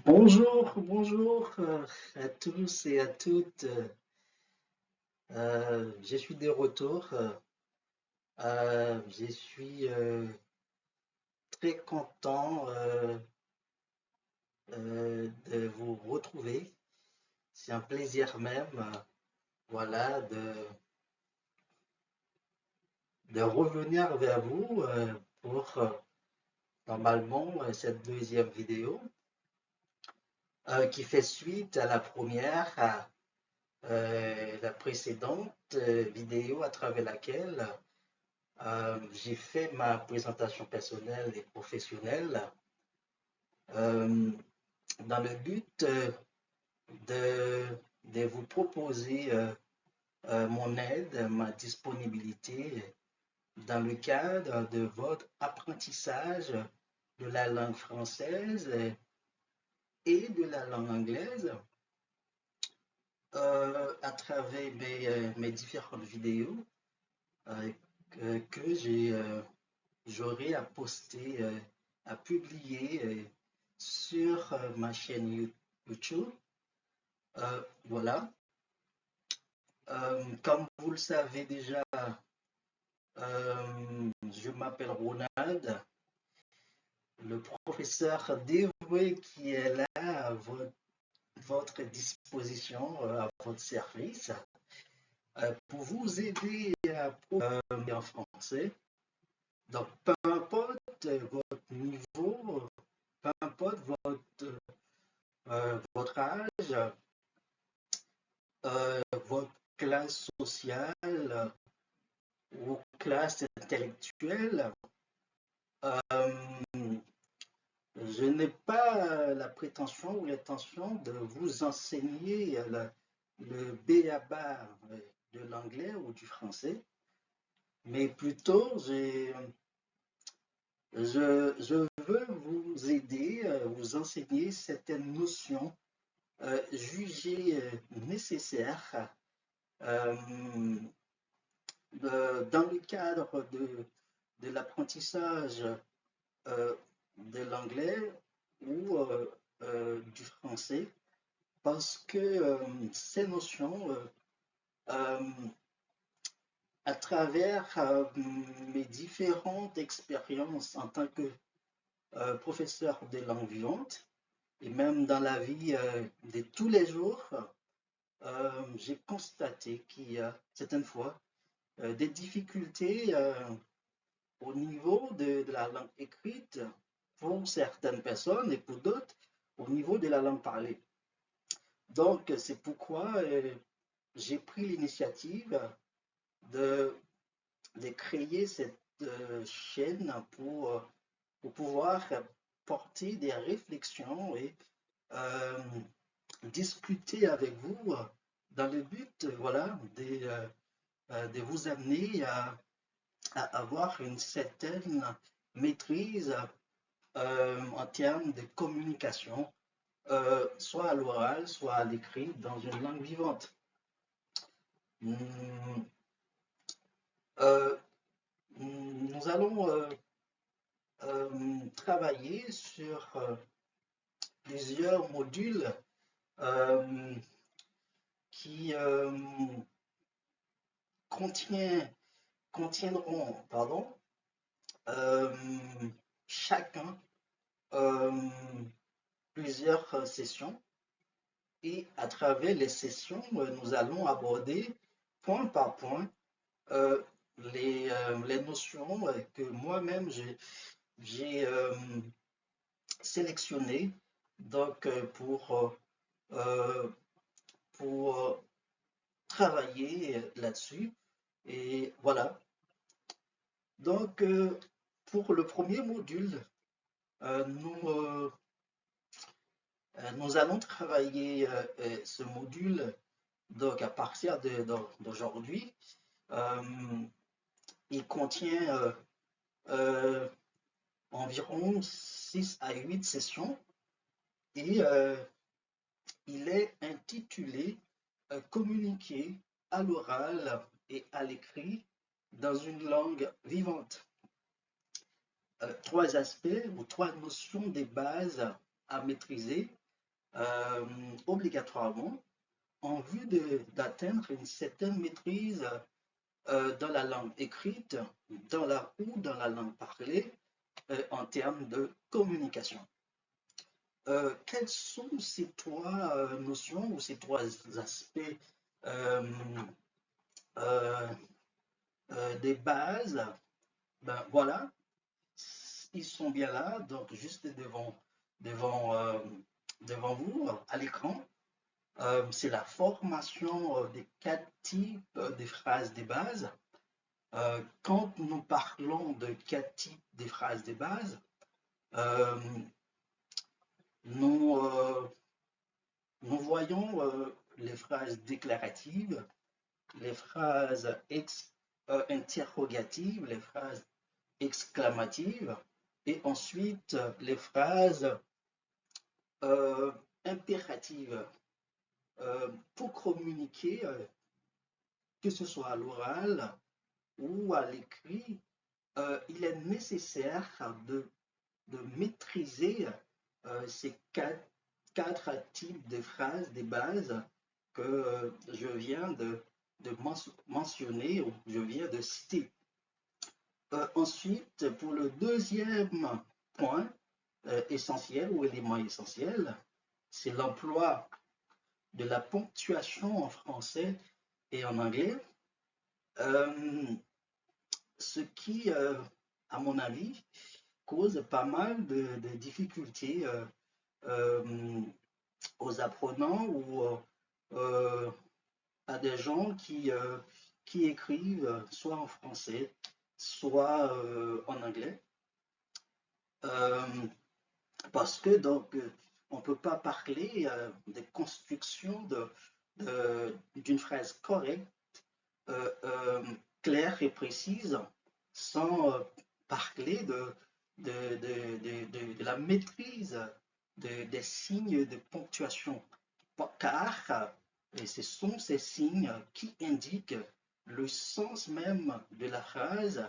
Bonjour à tous et à toutes. Je suis de retour. Je suis très content de vous retrouver. C'est un plaisir même, voilà, de revenir vers vous pour normalement cette deuxième vidéo qui fait suite à la première, à la précédente vidéo à travers laquelle j'ai fait ma présentation personnelle et professionnelle euh, dans le but de, de vous proposer mon aide, ma disponibilité dans le cadre de votre apprentissage de la langue française et de la langue anglaise à travers mes différentes vidéos euh, que j'aurai à poster, à publier sur ma chaîne YouTube. Voilà. Comme vous le savez déjà, je m'appelle Ronald, le professeur dévoué qui est là à votre disposition, à votre service, pour vous aider à parler en français. Donc, peu importe votre niveau, peu importe votre âge, votre classe sociale ou classe intellectuelle, euh, je n'ai pas la prétention ou l'intention de vous enseigner le b.a.-ba de l'anglais ou du français, mais plutôt je veux vous aider, vous enseigner certaines notions jugées nécessaires euh, dans le cadre de l'apprentissage euh, de l'anglais ou du français, parce que ces notions, euh, à travers mes différentes expériences en tant que professeur de langue vivante, et même dans la vie de tous les jours, j'ai constaté qu'il y a certaines fois des difficultés au niveau de la langue écrite pour certaines personnes et pour d'autres au niveau de la langue parlée. Donc, c'est pourquoi j'ai pris l'initiative de, de créer cette chaîne pour pouvoir porter des réflexions et euh, discuter avec vous dans le but voilà, de vous amener à avoir une certaine maîtrise en termes de communication, soit à l'oral, soit à l'écrit, dans une langue vivante. Hum, euh, nous allons travailler sur plusieurs modules euh, qui contient, contiendront euh, chacun euh, plusieurs sessions et à travers les sessions, nous allons aborder point par point euh, les notions que moi-même j'ai sélectionnées donc, euh, pour travailler là-dessus. Et voilà. Donc, pour le premier module, euh, nous, euh, nous allons travailler ce module donc à partir d'aujourd'hui. Euh, il contient euh, environ 6 à 8 sessions et il est intitulé Communiquer à l'oral et à l'écrit dans une langue vivante. Trois aspects ou trois notions de base à maîtriser obligatoirement en vue d'atteindre une certaine maîtrise dans la langue écrite, dans la langue parlée, en termes de communication. Quelles sont ces trois notions ou ces trois aspects euh, euh, des bases? Ben voilà, ils sont bien là, donc juste devant, euh, devant vous, à l'écran. C'est la formation des quatre types des phrases des bases. Quand nous parlons de quatre types des phrases des bases, euh, nous, nous voyons les phrases déclaratives, les phrases interrogatives, les phrases exclamatives, et ensuite les phrases euh, impératives. Pour communiquer, que ce soit à l'oral ou à l'écrit, il est nécessaire de maîtriser ces quatre types de phrases, des bases que je viens de mentionner ou je viens de citer. Ensuite, pour le deuxième point essentiel ou élément essentiel, c'est l'emploi de la ponctuation en français et en anglais, euh, ce qui, à mon avis, cause pas mal de difficultés euh, aux apprenants ou à des gens qui écrivent soit en français, soit en anglais. Euh, Parce que donc on ne peut pas parler des constructions d'une phrase correcte, euh, euh, claire et précise sans parler de la maîtrise des signes de ponctuation. Car et ce sont ces signes qui indiquent le sens même de la phrase,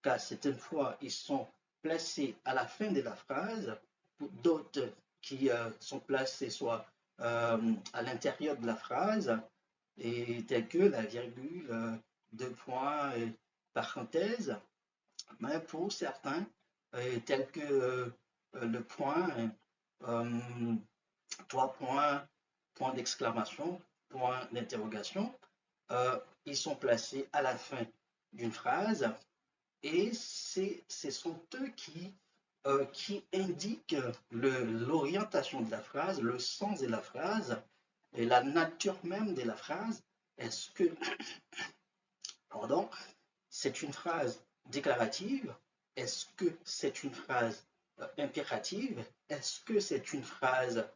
car certaines fois ils sont placés à la fin de la phrase, d'autres qui sont placés soit à l'intérieur de la phrase, et tels que la virgule, deux points, et parenthèse, mais pour certains, tels que le point, euh, trois points, point d'exclamation, point d'interrogation, ils sont placés à la fin d'une phrase et ce sont eux qui indiquent l'orientation de la phrase, le sens de la phrase et la nature même de la phrase. Est-ce que, pardon, c'est une phrase déclarative? Est-ce que c'est une phrase impérative? Est-ce que c'est une phrase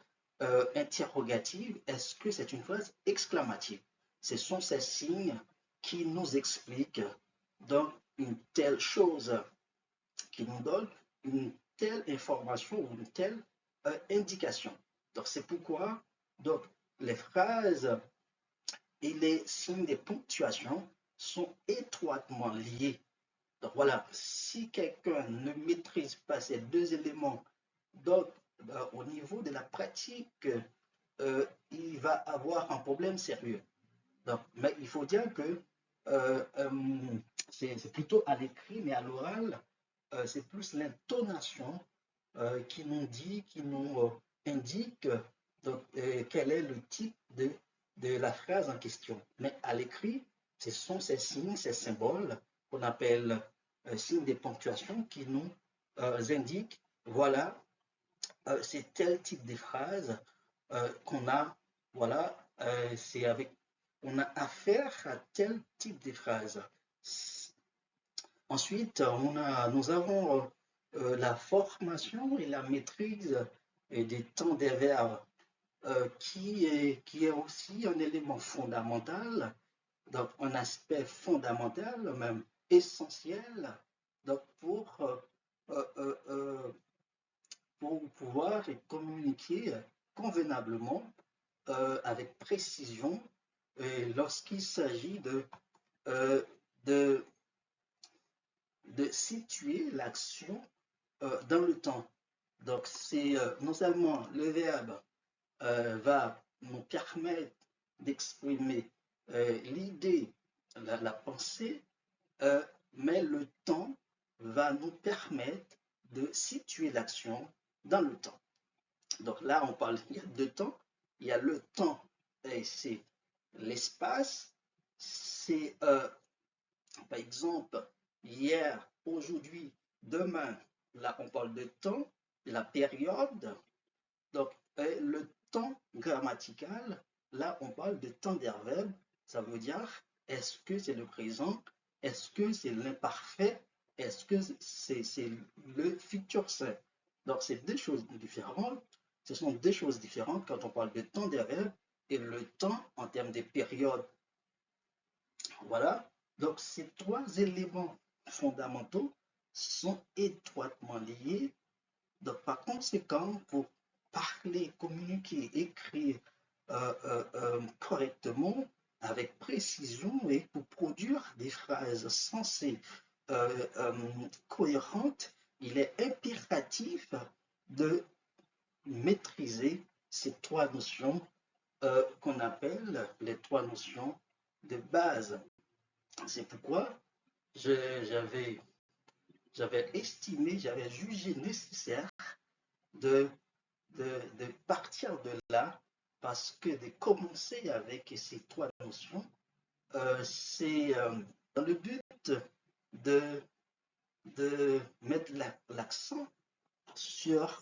interrogative? Est-ce que c'est une phrase exclamative? Ce sont ces signes qui nous expliquent donc une telle chose, qui nous donnent une telle information ou une telle indication. Donc c'est pourquoi donc, les phrases et les signes de ponctuation sont étroitement liés. Donc voilà, si quelqu'un ne maîtrise pas ces deux éléments, donc au niveau de la pratique, il va avoir un problème sérieux. Donc, mais il faut dire que euh, euh, c'est plutôt à l'écrit, mais à l'oral, c'est plus l'intonation qui nous dit, qui nous indique donc, quel est le type de la phrase en question. Mais à l'écrit, ce sont ces signes, ces symboles qu'on appelle signes de ponctuation qui nous indiquent, voilà, c'est tel type de phrase qu'on a, voilà, c'est avec, on a affaire à tel type de phrase. Ensuite, nous avons la formation et la maîtrise des temps des verbes qui est aussi un élément fondamental, donc un aspect fondamental, même essentiel, donc pour pouvoir communiquer convenablement, avec précision, lorsqu'il s'agit euh, de, de situer l'action dans le temps. Donc, c'est non seulement le verbe va nous permettre d'exprimer l'idée, la pensée, euh, mais le temps va nous permettre de situer l'action dans le temps. Donc là, on parle, il y a deux temps. Il y a le temps, et c'est l'espace. C'est, par exemple, hier, aujourd'hui, demain. Là, on parle de temps, la période. Donc, le temps grammatical, là, on parle de temps des verbes. Ça veut dire, est-ce que c'est le présent? Est-ce que c'est l'imparfait? Est-ce que c'est le futur simple? Donc, c'est deux choses différentes. Ce sont deux choses différentes quand on parle de temps des verbes et le temps en termes de période. Voilà. Donc, ces trois éléments fondamentaux sont étroitement liés. Donc, par conséquent, pour parler, communiquer, écrire correctement, avec précision et pour produire des phrases sensées, cohérentes, il est impératif de maîtriser ces trois notions qu'on appelle les trois notions de base. C'est pourquoi j'avais estimé, j'avais jugé nécessaire de de partir de là, parce que de commencer avec ces trois notions, c'est dans le but de, de mettre l'accent sur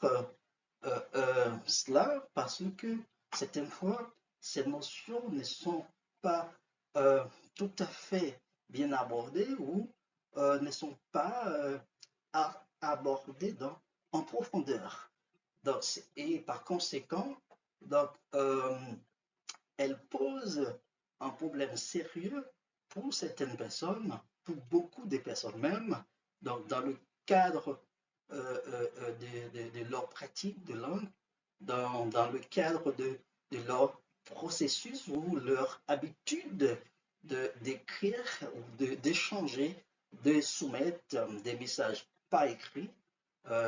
cela, parce que certaines fois, ces notions ne sont pas euh, tout à fait bien abordées ou ne sont pas abordées en profondeur. Donc, et par conséquent, donc, elle pose un problème sérieux pour certaines personnes, pour beaucoup de personnes même, donc dans le cadre de leur pratique de langue, dans le cadre de leur processus ou leur habitude d'écrire ou d'échanger, de soumettre des messages pas écrits.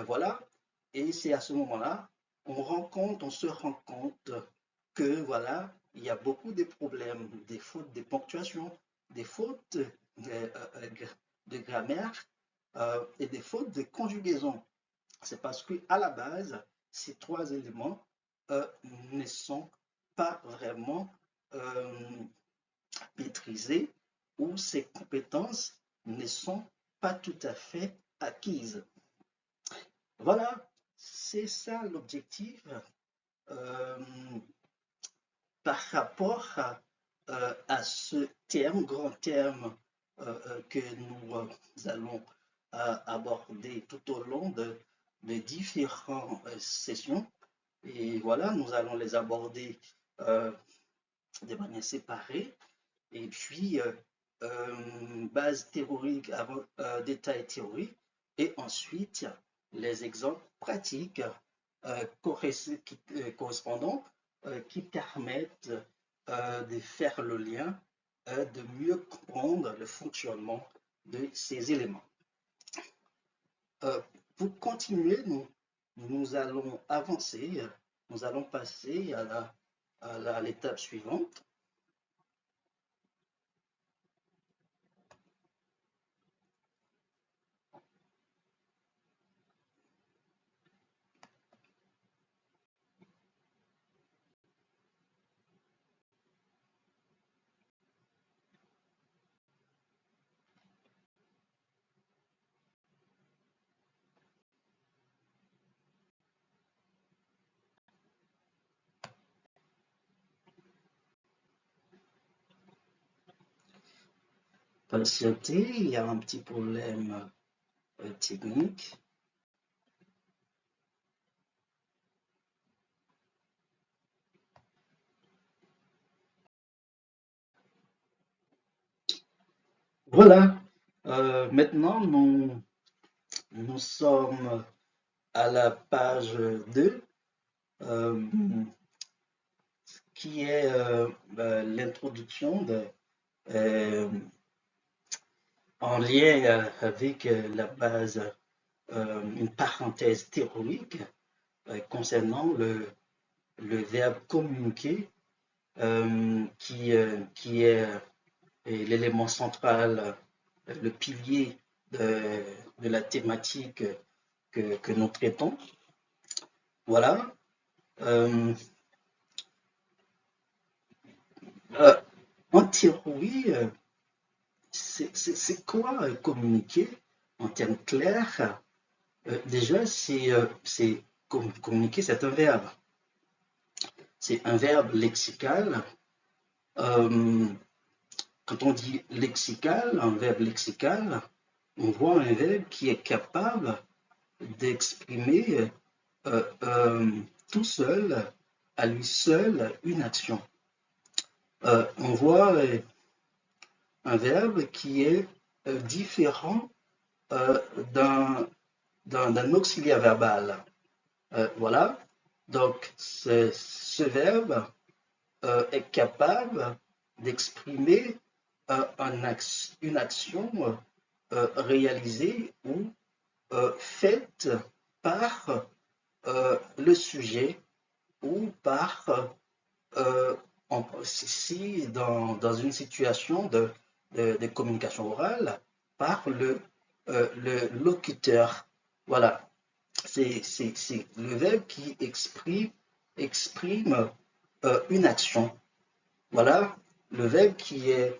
Voilà. Et c'est à ce moment-là, on se rend compte que voilà, il y a beaucoup de problèmes, des fautes de ponctuation, des fautes de grammaire et des fautes de conjugaison. C'est parce que à la base, ces trois éléments ne sont pas vraiment euh, maîtrisés ou ces compétences ne sont pas tout à fait acquises. Voilà, c'est ça l'objectif euh, par rapport à ce terme, grand terme que nous allons aborder tout au long de différentes sessions. Et voilà, nous allons les aborder euh, de manière séparée. Et puis, base théorique, avant, détail théorique, et ensuite les exemples pratiques correspondants qui permettent de faire le lien, de mieux comprendre le fonctionnement de ces éléments. Pour continuer, nous allons avancer, nous allons passer à l'étape suivante. Patienter, il y a un petit problème technique. Voilà, maintenant nous sommes à la page 2, euh, qui est l'introduction euh, en lien avec la base, une parenthèse théorique. concernant le verbe communiquer, qui est l'élément central, le pilier de la thématique que nous traitons. Voilà. Euh, euh, En théorie, c'est quoi communiquer en termes clairs? Déjà, communiquer, c'est un verbe. C'est un verbe lexical. Euh, Quand on dit lexical, un verbe lexical, on voit un verbe qui est capable d'exprimer tout seul, à lui seul, une action. On voit un verbe qui est différent euh, d'un auxiliaire verbal. Voilà. Donc, ce verbe est capable d'exprimer une action réalisée ou faite par le sujet ou par, euh, si dans une situation de communication orale, par le locuteur. Voilà, c'est le verbe qui exprime une action. Voilà, le verbe qui est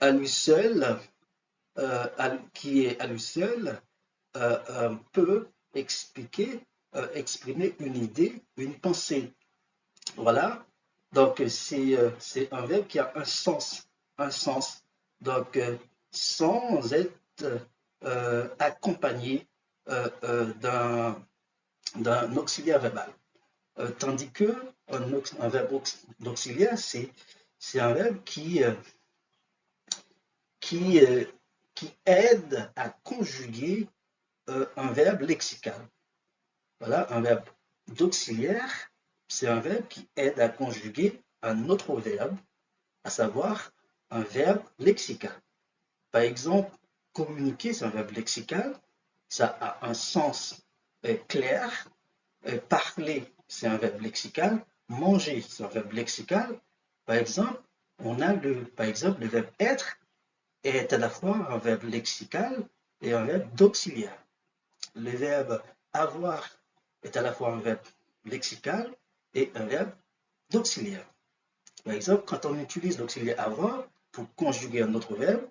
à lui seul, qui est à lui seul peut exprimer une idée, une pensée. Voilà. Donc, c'est un verbe qui a un sens. Un sens. Donc, sans être accompagné d'un auxiliaire verbal. Tandis que un verbe d'auxiliaire, c'est un verbe qui, qui aide à conjuguer un verbe lexical. Voilà, un verbe d'auxiliaire, c'est un verbe qui aide à conjuguer un autre verbe, à savoir un verbe lexical. Par exemple, communiquer, c'est un verbe lexical, ça a un sens clair. Parler, c'est un verbe lexical. Manger, c'est un verbe lexical. Par exemple, par exemple, le verbe être est à la fois un verbe lexical et un verbe d'auxiliaire. Le verbe avoir est à la fois un verbe lexical et un verbe d'auxiliaire. Par exemple, quand on utilise l'auxiliaire avoir pour conjuguer un autre verbe,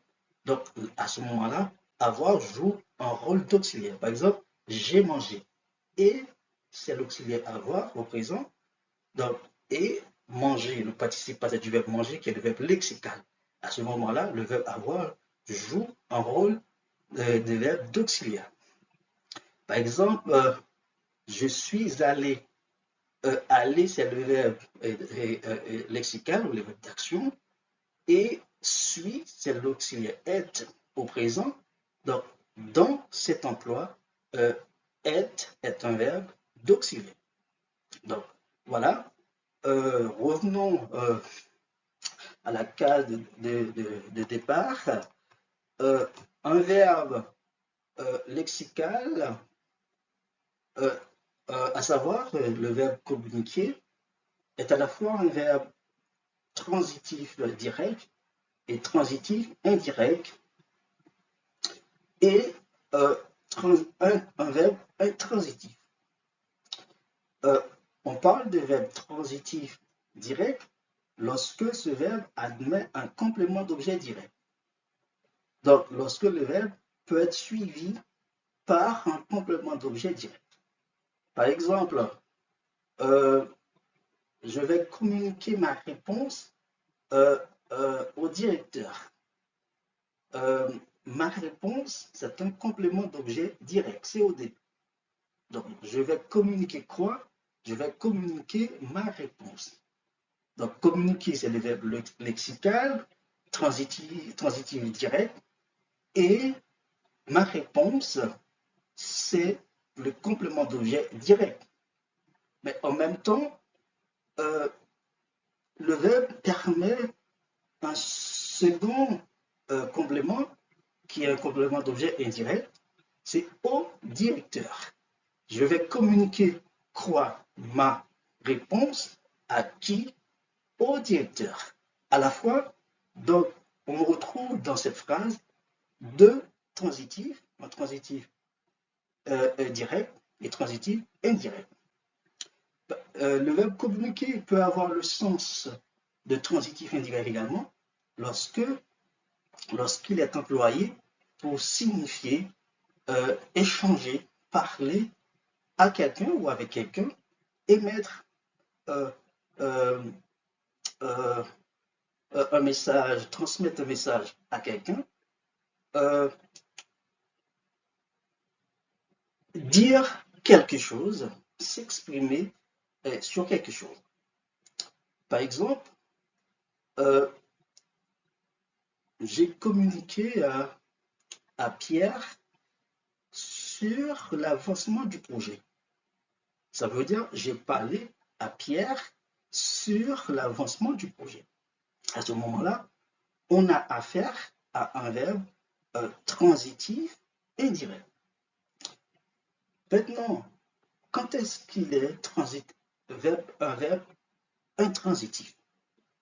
donc à ce moment-là, avoir joue un rôle d'auxiliaire. Par exemple, j'ai mangé. Et c'est l'auxiliaire avoir au présent. Donc, et manger, le participe passé du verbe manger qui est le verbe lexical. À ce moment-là, le verbe avoir joue un rôle de verbe d'auxiliaire. Par exemple, je suis allé. Aller, c'est le verbe lexical ou le verbe d'action. Et suis, c'est l'auxiliaire être au présent. Donc, dans cet emploi, être est un verbe d'auxiliaire. Donc, voilà. Revenons à la case de départ. Euh, un verbe lexical, euh, à savoir le verbe communiquer, est à la fois un verbe transitif direct et transitif indirect et un verbe intransitif. Euh, on parle de verbe transitif direct lorsque ce verbe admet un complément d'objet direct. Donc, lorsque le verbe peut être suivi par un complément d'objet direct. Par exemple, euh, je vais communiquer ma réponse au directeur. Euh, Ma réponse, c'est un complément d'objet direct, COD. Donc, je vais communiquer quoi? Je vais communiquer ma réponse. Donc, communiquer, c'est le verbe lexical, transitif direct, et ma réponse, c'est le complément d'objet direct. Mais en même temps, euh, le verbe permet un second complément, qui est un complément d'objet indirect, c'est au directeur. Je vais communiquer quoi? Ma réponse à qui? Au directeur. À la fois, donc, on retrouve dans cette phrase deux transitifs, un transitif direct et transitif indirect. Le verbe communiquer peut avoir le sens de transitif indirect également lorsqu'il est employé pour signifier échanger, parler à quelqu'un ou avec quelqu'un, émettre euh, euh, euh, un message, transmettre un message à quelqu'un, euh, dire quelque chose, s'exprimer sur quelque chose. Par exemple, euh, j'ai communiqué à Pierre sur l'avancement du projet. Ça veut dire j'ai parlé à Pierre sur l'avancement du projet. À ce moment-là, on a affaire à un verbe transitif indirect. Maintenant, quand est-ce qu'il est un verbe intransitif?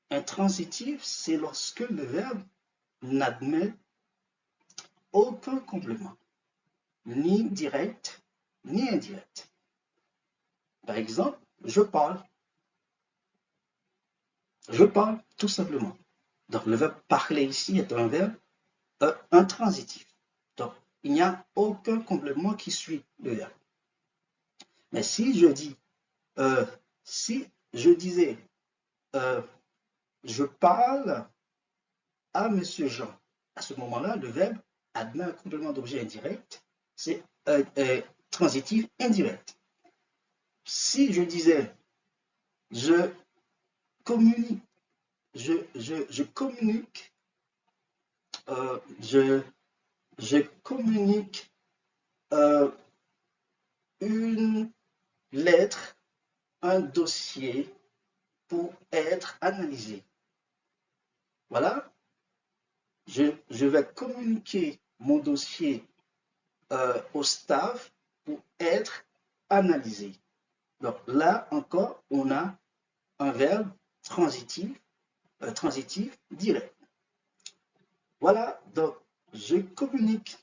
Intransitif, c'est lorsque le verbe n'admet aucun complément, ni direct, ni indirect. Par exemple, je parle tout simplement. Donc le verbe parler ici est un verbe intransitif. Donc il n'y a aucun complément qui suit le verbe. Mais euh, si je disais, euh, je parle à Monsieur Jean, à ce moment-là, le verbe admet un complément d'objet indirect, c'est transitif indirect. Si je disais, je communique, je communique, euh, je, je communique euh, une lettre, un dossier pour être analysé. Voilà, je vais communiquer mon dossier au staff pour être analysé. Donc là encore, on a un verbe transitif direct. Voilà, donc je communique.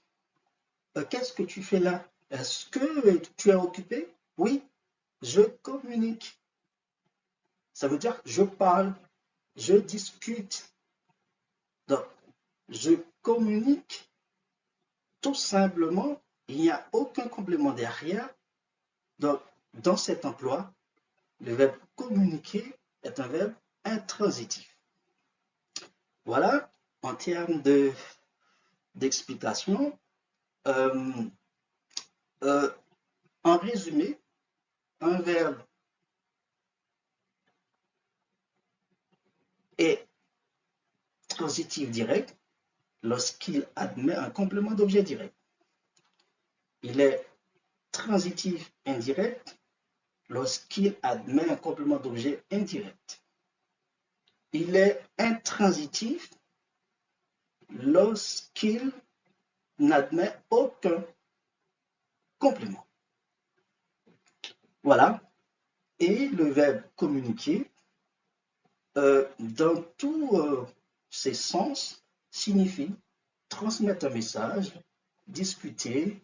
Qu'est-ce que tu fais là? Est-ce que tu es occupé? Oui, je communique. Ça veut dire je parle, je discute. Donc, je communique tout simplement. Il n'y a aucun complément derrière. Donc, dans cet emploi, le verbe communiquer est un verbe intransitif. Voilà, en termes d'explication, euh, euh, en résumé, un verbe est transitif direct lorsqu'il admet un complément d'objet direct. Il est transitif indirect lorsqu'il admet un complément d'objet indirect. Il est intransitif lorsqu'il n'admet aucun complément. Voilà. Et le verbe communiquer, dans tous ses sens, signifie transmettre un message, discuter,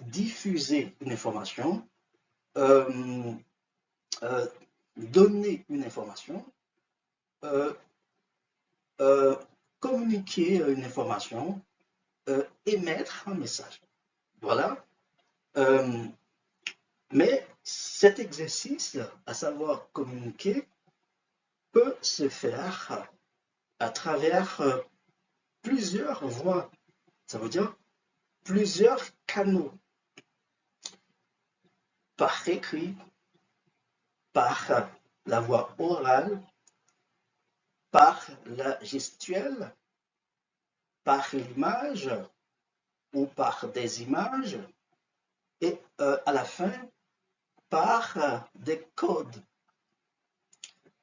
diffuser une information, euh, euh, donner une information, euh, euh, communiquer une information, émettre un message. Voilà. Euh, mais cet exercice, à savoir communiquer, peut se faire à travers plusieurs voies. Ça veut dire plusieurs canaux, par écrit, par la voie orale, par la gestuelle, par l'image ou par des images, et à la fin, par des codes.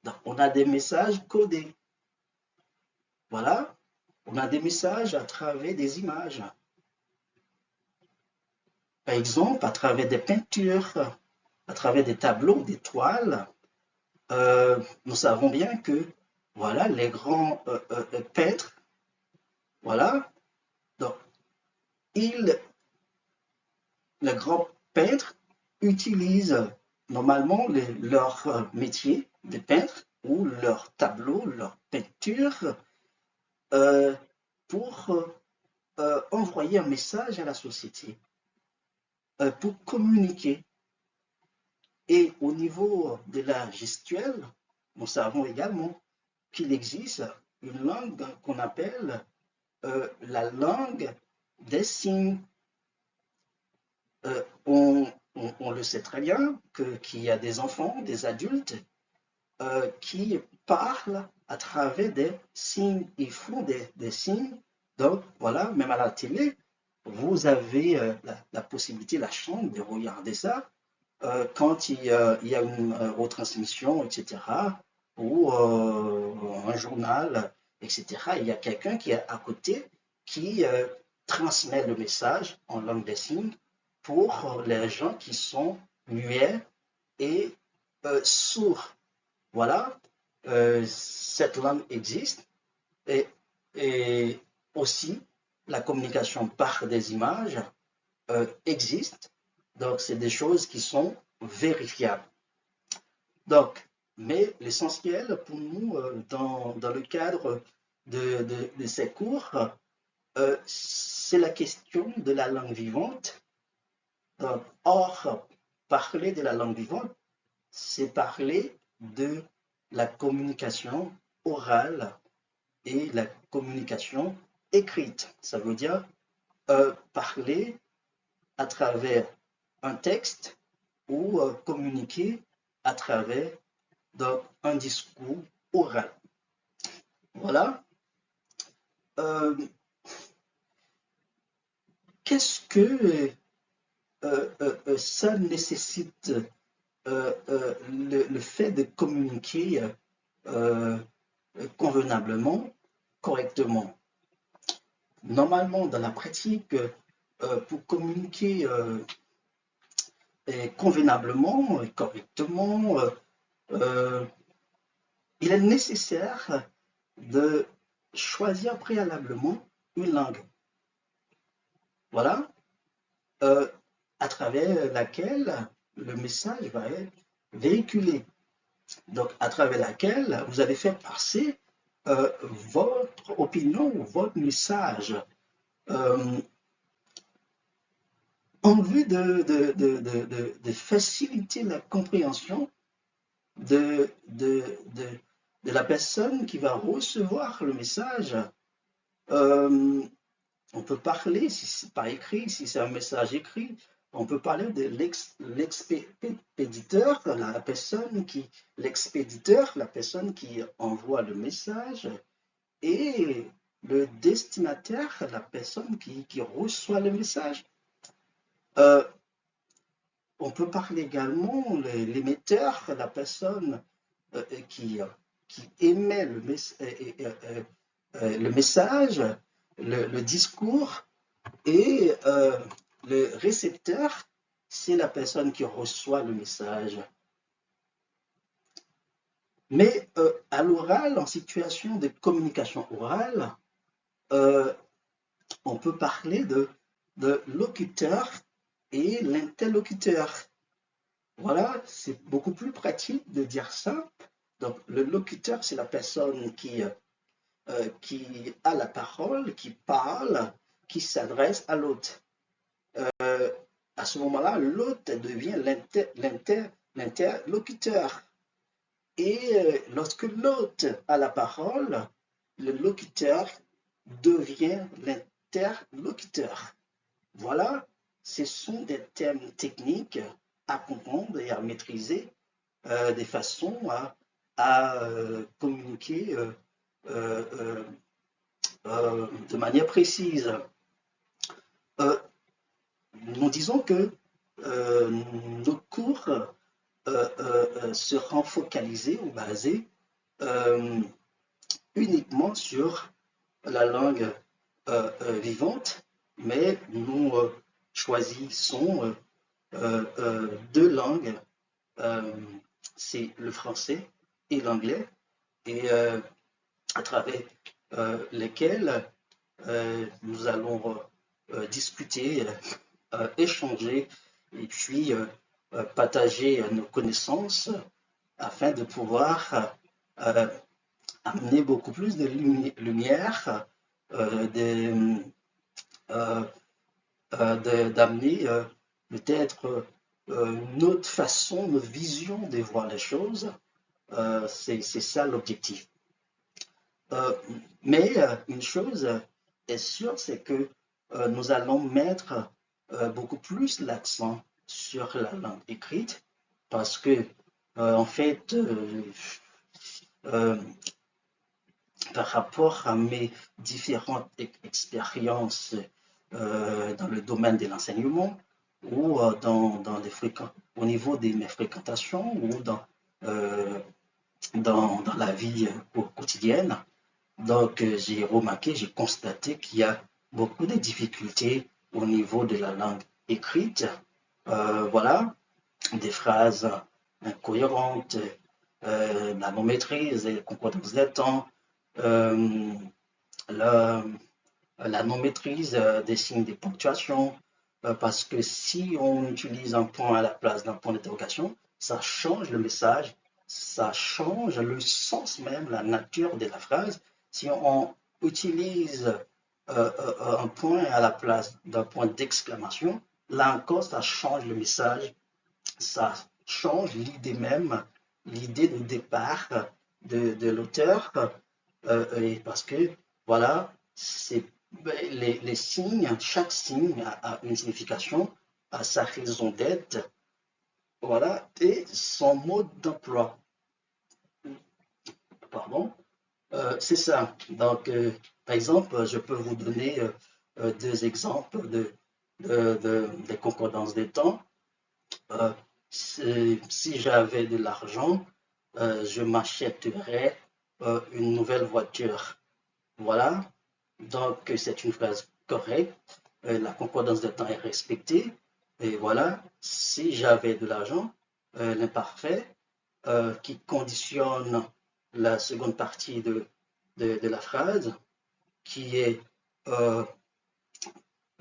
Donc, on a des messages codés. Voilà, on a des messages à travers des images. Par exemple, à travers des peintures, à travers des tableaux, des toiles, nous savons bien que voilà, les grands peintres, voilà, donc ils, les grands peintres utilisent normalement leur métier de peintre ou leur tableau, leur peinture euh, pour envoyer un message à la société, pour communiquer. Et au niveau de la gestuelle, nous savons également qu'il existe une langue qu'on appelle la langue des signes. On le sait très bien qu'il y a des enfants, des adultes qui parlent à travers des signes, ils font des signes. Donc voilà, même à la télé, vous avez la possibilité, la chance de regarder ça quand il y a une retransmission, etc., ou un journal, etc., il y a quelqu'un qui est à côté qui transmet le message en langue des signes pour les gens qui sont muets et sourds. Voilà, cette langue existe et, et aussi la communication par des images existe. Donc, c'est des choses qui sont vérifiables. Donc, mais l'essentiel pour nous, dans le cadre de ces cours, c'est la question de la langue vivante. Donc, or, parler de la langue vivante, c'est parler de la communication orale et la communication écrite. Ça veut dire parler à travers un texte ou communiquer à travers donc, un discours oral. Voilà. Euh, Qu'est-ce que ça nécessite le fait de communiquer euh, convenablement, correctement? Normalement, dans la pratique, pour communiquer convenablement et correctement, euh, il est nécessaire de choisir préalablement une langue. Voilà, euh, à travers laquelle le message va être véhiculé. Donc, à travers laquelle vous allez faire passer votre opinion, votre message, euh, en vue de faciliter la compréhension de, de la personne qui va recevoir le message. Euh, on peut parler, si c'est par écrit, si c'est un message écrit, on peut parler de l'expéditeur, la personne qui, l'expéditeur, la personne qui envoie le message, et le destinataire, la personne qui reçoit le message. Euh, on peut parler également l'émetteur, la personne qui, qui émet le message, le discours, et le récepteur, c'est la personne qui reçoit le message. Mais à l'oral, en situation de communication orale, euh, on peut parler de locuteur et l'interlocuteur. Voilà, c'est beaucoup plus pratique de dire ça. Donc, le locuteur, c'est la personne qui a la parole, qui parle, qui s'adresse à l'autre. Euh, à ce moment-là, l'autre devient l'interlocuteur. Et lorsque l'autre a la parole, le locuteur devient l'interlocuteur. Voilà, ce sont des termes techniques à comprendre et à maîtriser de façon à communiquer euh, de manière précise. Euh, nous disons que nos cours seront focalisés ou basés euh, uniquement sur la langue vivante, mais nous choisi sont deux langues, euh, c'est le français et l'anglais, et à travers lesquels nous allons discuter, échanger et puis partager nos connaissances afin de pouvoir euh, amener beaucoup plus de lumière, de, euh, d'amener peut-être une autre façon, une vision de voir les choses. C'est ça l'objectif. Euh, mais une chose est sûre, c'est que nous allons mettre beaucoup plus l'accent sur la langue écrite parce que, en fait, euh, par rapport à mes différentes expériences dans le domaine de l'enseignement ou au niveau de mes fréquentations ou euh, dans la vie quotidienne. Donc, j'ai remarqué, j'ai constaté qu'il y a beaucoup de difficultés au niveau de la langue écrite. Voilà, des phrases incohérentes, la non-maîtrise, les concordances des temps, euh, la, la non-maîtrise des signes de ponctuation, parce que si on utilise un point à la place d'un point d'interrogation, ça change le message, ça change le sens même, la nature de la phrase. Si on utilise un point à la place d'un point d'exclamation, là encore, ça change le message, ça change l'idée même, l'idée de départ de l'auteur, parce que, voilà, c'est les signes, chaque signe a une signification, a sa raison d'être, voilà, et son mode d'emploi. Pardon, c'est ça. Donc, par exemple, je peux vous donner deux exemples des concordances des temps. Euh, si j'avais de l'argent, je m'achèterais une nouvelle voiture. Voilà. Donc, c'est une phrase correcte. La concordance de temps est respectée. Et voilà. Si j'avais de l'argent, l'imparfait qui conditionne la seconde partie de la phrase, qui est euh,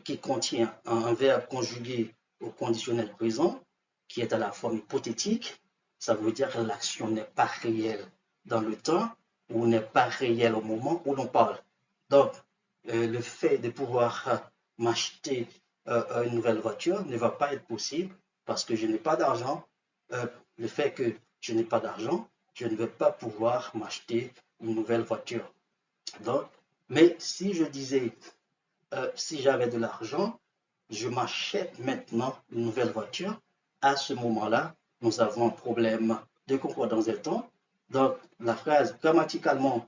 qui contient un verbe conjugué au conditionnel présent, qui est à la forme hypothétique. Ça veut dire que l'action n'est pas réelle dans le temps ou n'est pas réelle au moment où l'on parle. Donc, le fait de pouvoir m'acheter une nouvelle voiture ne va pas être possible parce que je n'ai pas d'argent. Le fait que je n'ai pas d'argent, je ne vais pas pouvoir m'acheter une nouvelle voiture. Donc, mais si je disais si j'avais de l'argent, je m'achète maintenant une nouvelle voiture. À ce moment-là, nous avons un problème de concordance des temps. Donc, la phrase grammaticalement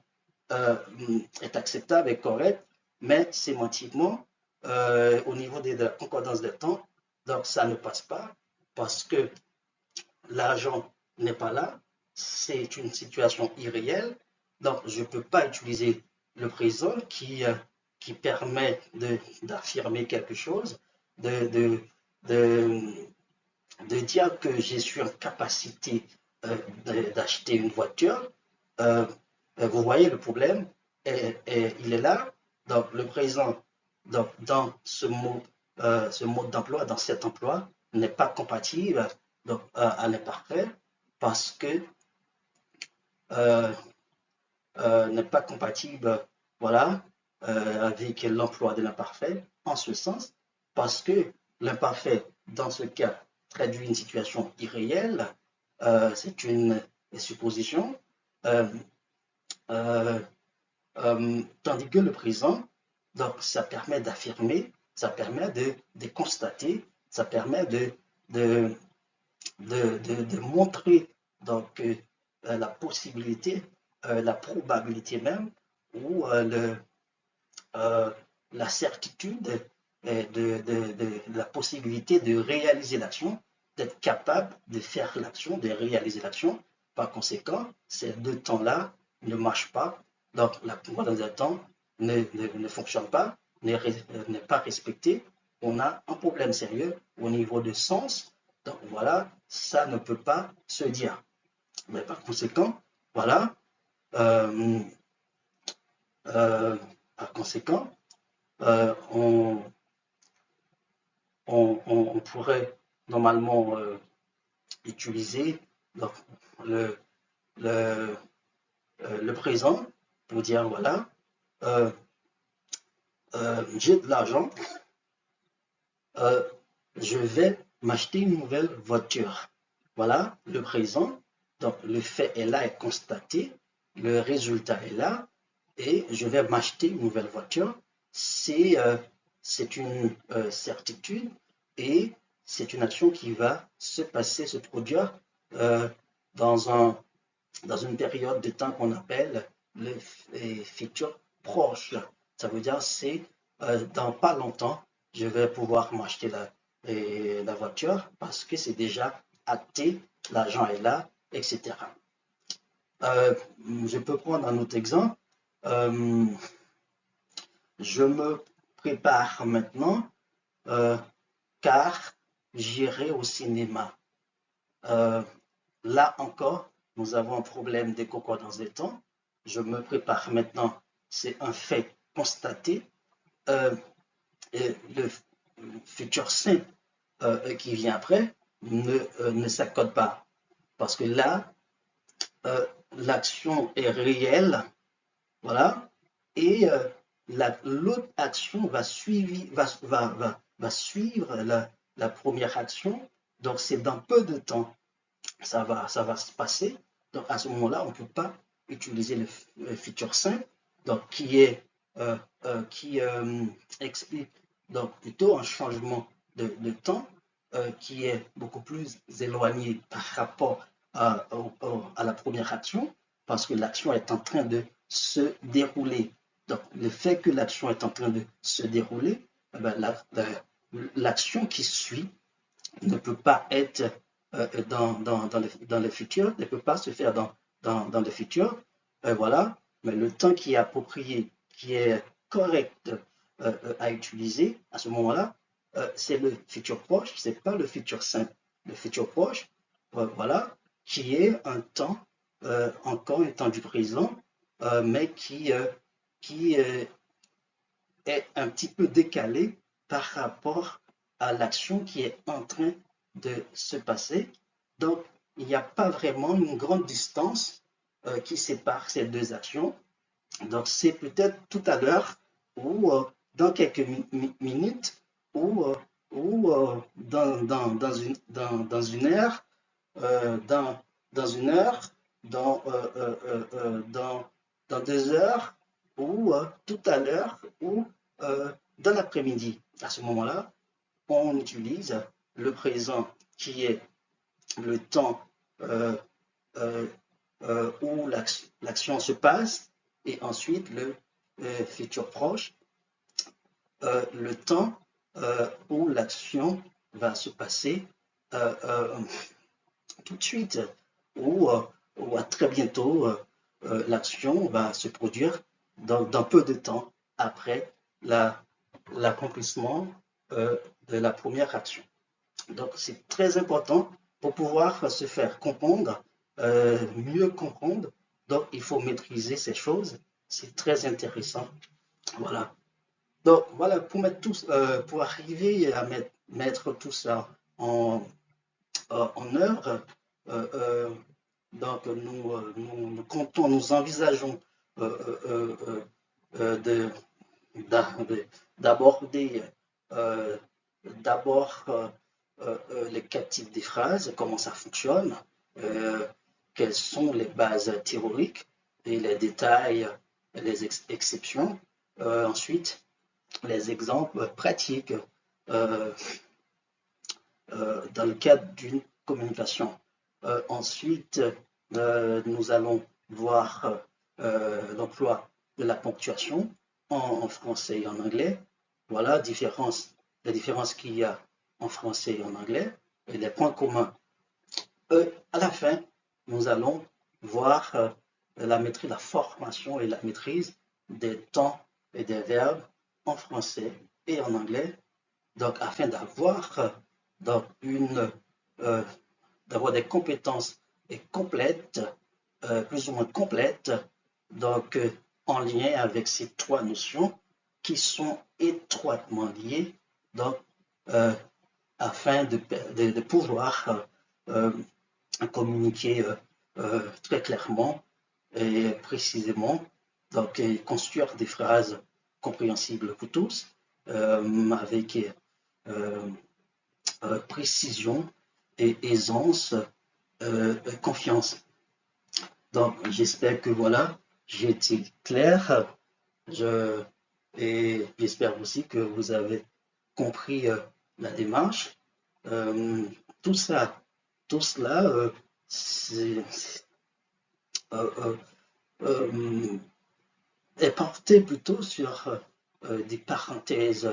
est acceptable et correcte, mais sémantiquement, au niveau de la concordance des temps, donc ça ne passe pas parce que l'argent n'est pas là, c'est une situation irréelle, donc je ne peux pas utiliser le présent qui permet d'affirmer quelque chose, de, de, de, de dire que je suis en capacité d'acheter une voiture. Euh, vous voyez le problème, il est là, donc le présent donc, dans ce mode d'emploi, dans cet emploi, n'est pas compatible donc, à l'imparfait parce que euh, n'est pas compatible voilà, avec l'emploi de l'imparfait en ce sens parce que l'imparfait, dans ce cas, traduit une situation irréelle, c'est une supposition, euh, euh, tandis que le présent, donc, ça permet d'affirmer, ça permet de constater, ça permet de, de montrer donc, la possibilité, la probabilité même, ou euh, la certitude de la possibilité de réaliser l'action, d'être capable de faire l'action, de réaliser l'action. Par conséquent, ces deux temps-là ne marchent pas. Donc, la concordance des temps ne fonctionne pas, n'est pas respectée. on a un problème sérieux au niveau de sens. Donc voilà, ça ne peut pas se dire. Mais par conséquent, voilà, euh, euh, par conséquent, euh, on, on pourrait normalement utiliser donc, le, le, le présent pour dire voilà, euh, j'ai de l'argent, euh, je vais m'acheter une nouvelle voiture. Voilà le présent. Donc le fait est là, est constaté, le résultat est là, et je vais m'acheter une nouvelle voiture. C'est une certitude et c'est une action qui va se passer, se produire euh, dans un, dans une période de temps qu'on appelle le futur proche. Ça veut dire c'est dans pas longtemps, je vais pouvoir m'acheter la voiture parce que c'est déjà acté, l'argent est là, etc. Euh, je peux prendre un autre exemple. Euh, je me prépare maintenant euh, car j'irai au cinéma. Euh, Là encore, nous avons un problème de concordance des temps. Je me prépare maintenant, c'est un fait constaté. Euh, et le futur sain qui vient après ne s'accorde pas. Parce que là, l'action est réelle, voilà, et l'autre action va suivre la première action. Donc, c'est dans peu de temps ça va se passer. Donc à ce moment-là, on ne peut pas utiliser le futur simple, donc qui explique donc plutôt un changement de temps qui est beaucoup plus éloigné par rapport à la première action, parce que l'action est en train de se dérouler. Donc le fait que l'action est en train de se dérouler, eh ben, l'action qui suit ne peut pas être dans le futur, ne peut pas se faire dans le futur. Voilà, mais le temps qui est approprié, qui est correct à utiliser à ce moment-là, c'est le futur proche, c'est pas le futur simple. Le futur proche, voilà, qui est un temps, encore un temps du présent, mais qui est un petit peu décalé par rapport à l'action qui est en train de se passer. Donc, il n'y a pas vraiment une grande distance qui sépare ces deux actions. Donc, c'est peut-être tout à l'heure ou dans quelques minutes ou, dans une heure, dans une heure, dans, dans 2 heures ou tout à l'heure ou dans l'après-midi. À ce moment-là, on utilise le présent qui est le temps euh, euh, où l'action se passe et ensuite le futur proche, le temps où l'action va se passer euh, euh, tout de suite ou à très bientôt, l'action va se produire dans peu de temps après l'accomplissement de la première action. Donc, c'est très important pour pouvoir se faire comprendre, mieux comprendre. Donc, il faut maîtriser ces choses. C'est très intéressant. Voilà. Donc, voilà, pour arriver à mettre tout ça en, en œuvre, euh, euh, donc nous comptons, nous envisageons euh, euh, de, d'aborder euh, d'abord les quatre types des phrases, comment ça fonctionne, euh, quelles sont les bases théoriques et les détails, les exceptions. Ensuite, les exemples pratiques euh, dans le cadre d'une communication. Ensuite, nous allons voir l'emploi de la ponctuation en français et en anglais. Voilà les différences qu'il y a en français et en anglais et les points communs. À la fin, nous allons voir la formation et la maîtrise des temps et des verbes en français et en anglais. donc afin donc euh, d'avoir des compétences complètes, plus ou moins complètes, donc en lien avec ces trois notions qui sont étroitement liées, donc euh, afin de pouvoir euh, communiquer très clairement et précisément, donc construire des phrases compréhensibles pour tous, avec euh, précision et aisance, confiance. Donc, j'espère que voilà, j'ai été clair. Je, et j'espère aussi que vous avez compris la démarche. Euh, tout ça, tout cela c'est, euh, euh, euh, est porté plutôt sur des parenthèses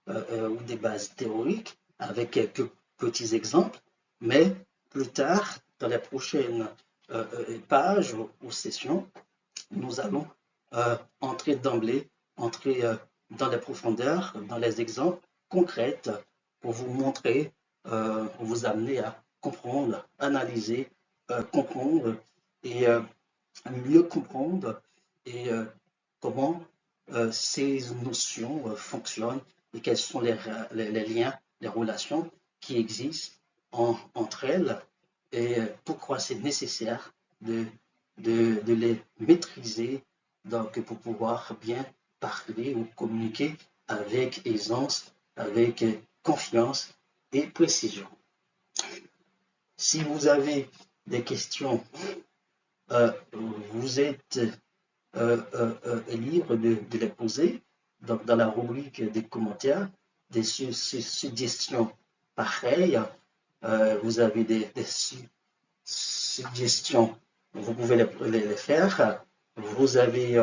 ou des bases théoriques avec quelques petits exemples, mais plus tard, dans les prochaines pages ou sessions, nous allons entrer d'emblée, entrer dans les profondeurs, dans les exemples concrets pour vous montrer, pour vous amener à comprendre, analyser, comprendre et mieux comprendre et comment ces notions fonctionnent et quels sont les liens, les relations qui existent entre elles et pourquoi c'est nécessaire de, de les maîtriser donc, pour pouvoir bien parler ou communiquer avec aisance, avec confiance et précision. Si vous avez des questions, vous êtes libre de les poser donc dans la rubrique des commentaires, des suggestions pareilles. Vous avez des suggestions, vous pouvez les faire. Vous avez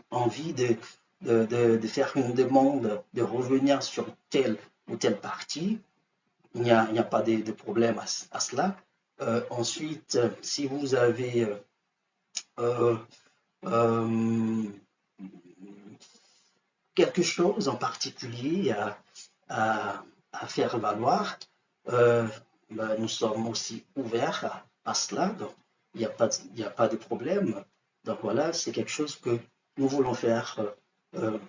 envie de faire une demande, de revenir sur telle ou telle partie. Il n'y a pas de problème à cela. Ensuite, si vous avez euh, euh, quelque chose en particulier à faire valoir, euh, ben, nous sommes aussi ouverts à cela. Donc, il n'y a pas de problème. Donc voilà, c'est quelque chose que nous voulons faire euh,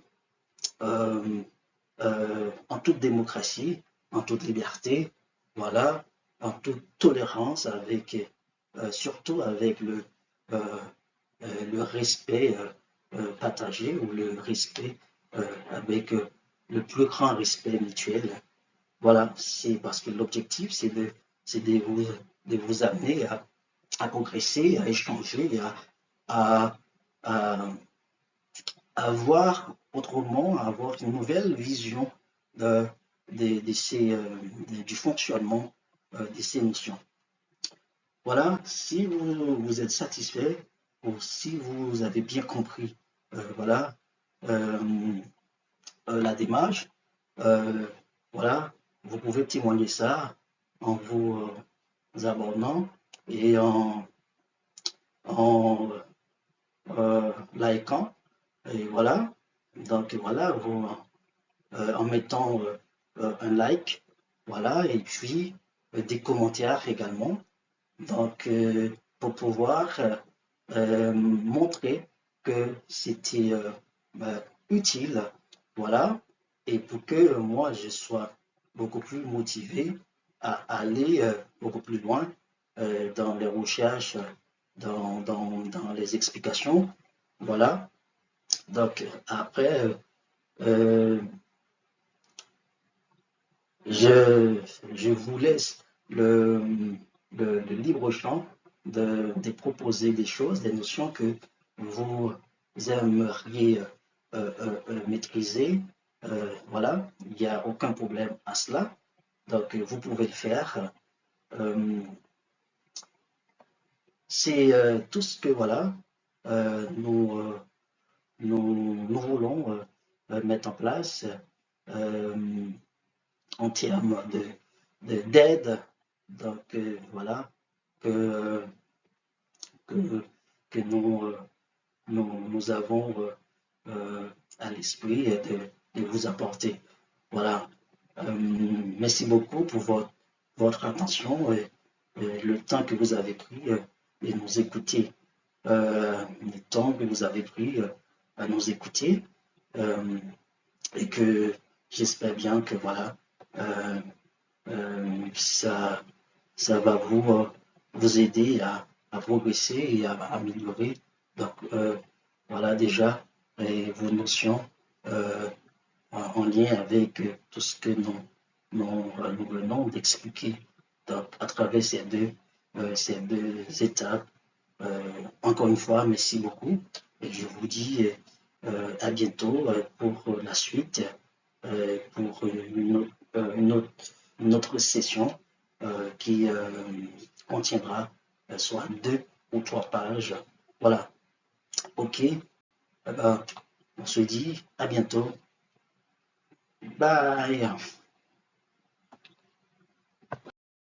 euh, en toute démocratie, en toute liberté, voilà, en toute tolérance, avec surtout avec euh, le respect partagé ou le respect avec le plus grand respect mutuel. Voilà, c'est parce que l'objectif, c'est de vous amener à progresser, à échanger, à, à, à voir autrement, à avoir une nouvelle vision de, de ces, du fonctionnement de ces notions. Voilà, si vous êtes satisfait ou si vous avez bien compris voilà, euh, la démarche, euh, voilà, vous pouvez témoigner ça en vous abonnant et en likant. Et voilà, donc voilà, vous, en mettant un like, voilà, et puis des commentaires également. Donc, pour pouvoir montrer que c'était utile, voilà, et pour que moi je sois beaucoup plus motivé à aller beaucoup plus loin dans les recherches, dans les explications, voilà. Donc, après, euh, je, je vous laisse le libre champ de proposer des choses, des notions que vous aimeriez maîtriser. Voilà, il n'y a aucun problème à cela. Donc, vous pouvez le faire. Euh, c'est tout ce que voilà, euh, nous, euh, nous voulons mettre en place. Euh, en termes d'aide. Donc voilà, que, que, que nous avons à l'esprit de vous apporter. Voilà. Merci beaucoup pour votre attention et le temps que vous avez pris et nous écouter. Le temps que vous avez pris à nous écouter euh, et que j'espère bien que voilà, euh, ça, ça va vous aider à progresser et à améliorer. Donc, voilà déjà vos notions euh, en lien avec tout ce que nous venons d'expliquer donc, à travers ces deux étapes. Encore une fois, merci beaucoup et je vous dis à bientôt pour la suite, pour une autre session qui contiendra soit 2 ou 3 pages. Voilà, ok. Ben, on se dit à bientôt. Bye.